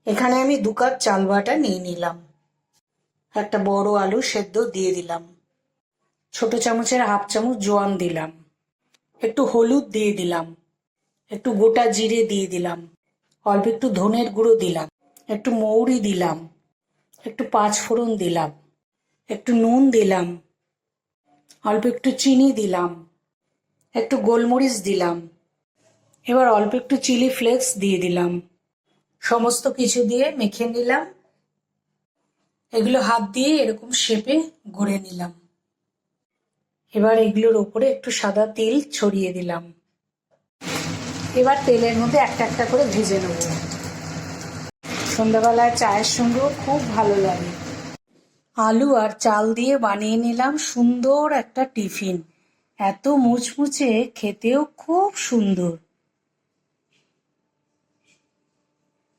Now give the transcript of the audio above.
এখানে আমি 2 কাপ চাল বাটা নিয়ে নিলাম। একটা বড় আলু সেদ্ধ দিয়ে দিলাম। ছোট চামচের 1/2 চামচ জোয়ান দিলাম। একটু হলুদ দিয়ে দিলাম। একটু গোটা জিরে দিয়ে দিলাম। অল্প একটু ধনের গুঁড়ো দিলাম। একটু মৌরি দিলাম। একটু 5 ফোড়ন দিলাম। একটু নুন দিলাম। অল্প একটু চিনি দিলাম। একটু গোলমরিচ দিলাম। এবার অল্প একটু চিলি ফ্লেক্স দিয়ে দিলাম। সমস্ত কিছু দিয়ে মেখে নিলাম। এগুলো হাত দিয়ে এরকম শেপে গড়ে নিলাম। এবার এগুলোর উপরে একটু সাদা তেল ছড়িয়ে দিলাম। এবার তেলের মধ্যে একটা একটা করে ভেজে নেব। সন্ধ্যাবেলায় চায়ের সঙ্গেও খুব ভালো লাগে। আলু আর চাল দিয়ে বানিয়ে নিলাম সুন্দর একটা টিফিন। এত মুচমুচে, খেতেও খুব সুন্দর।